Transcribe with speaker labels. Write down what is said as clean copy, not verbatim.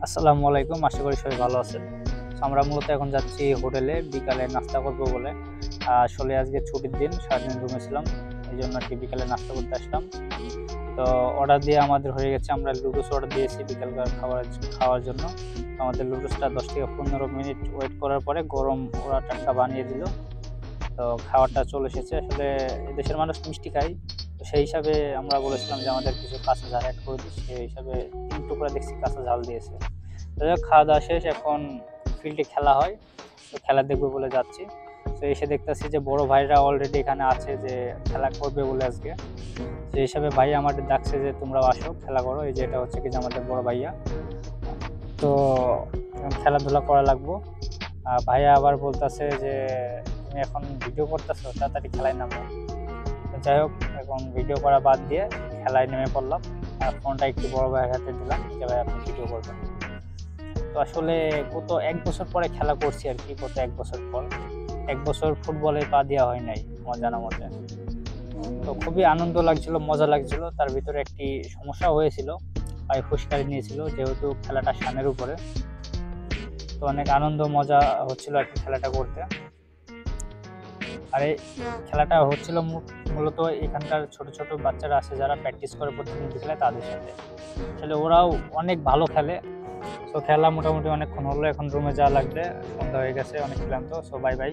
Speaker 1: আসসালামু আলাইকুম, আশা করি সবাই ভালো আছেন। আমরা মূলত এখন যাচ্ছি হোটেলে বিকালে নাস্তা করব বলে। আসলে আজকে ছুটির দিন, সারাদিন রুমে ছিলাম, এই জন্য আর কি বিকালে নাস্তা করতে আসলাম। তো অর্ডার দিয়ে আমাদের হয়ে গেছে, আমরা লুডুস অর্ডার দিয়েছি বিকালকার খাওয়ার জন্য। আমাদের লুডুসটা 10 থেকে 15 মিনিট ওয়েট করার পরে গরম ওরা টাটকা বানিয়ে দিল। তো খাবারটা চলে এসেছে। আসলে এদেশের মানুষ মিষ্টি খায়, তো সেই হিসাবে আমরা বলেছিলাম যে আমাদের কিছু কাঁচা ঝাল অ্যাড করে দিই, সেই হিসাবে 3 টুকরা দেখছি কাঁচা ঝাল দিয়েছে। তো যাই হোক, খাওয়া দাওয়া শেষ, এখন ফিল্ডে খেলা হয়, তো খেলা দেখবো বলে যাচ্ছি। তো এসে দেখতেছি যে বড় ভাইরা অলরেডি এখানে আছে, যে খেলা করবে বলে আজকে। সেই হিসাবে ভাই আমাদের ডাকছে যে তোমরাও আসো, খেলা করো। এই যে এটা হচ্ছে কি যে আমাদের বড় ভাইয়া। তো এখন খেলাধুলা করা লাগবো। ভাইয়া আবার বলতেছে যে তুমি এখন ভিডিও করতেছো, তাড়াতাড়ি খেলায় নামো। তো যাই হোক, এখন ভিডিও করা বাদ দিয়ে খেলায় নেমে পড়লাম। আর ফোনটা একটু বড় ভাইয়ের হাতে দিলাম যে ভাই আপনি ভিডিও করবেন। তো আসলে গত 1 বছর পরে খেলা করছি আর কি, গত 1 বছর পর। 1 বছর ফুটবলে পা দেওয়া হয় নাই আমার জানা মতে। তো খুবই আনন্দ লাগছিল, মজা লাগছিল। তার ভিতরে একটি সমস্যা হয়েছিল, পায়ে ফুসকারি নিয়েছিল, যেহেতু খেলাটা সানের উপরে। তো অনেক আনন্দ মজা হচ্ছিল আর কি খেলাটা করতে। আর এই খেলাটা হচ্ছিল মূলত এখানকার ছোট ছোট বাচ্চারা আছে যারা প্র্যাকটিস করে প্রতিদিন বিকেলে, তাদের সাথে। আসলে ওরাও অনেক ভালো খেলে। তো খেলা মোটামুটি অনেকক্ষণ হলো, এখন রুমে যাওয়া লাগবে, সন্ধ্যা হয়ে গেছে, অনেক ক্লান্ত। So bye bye.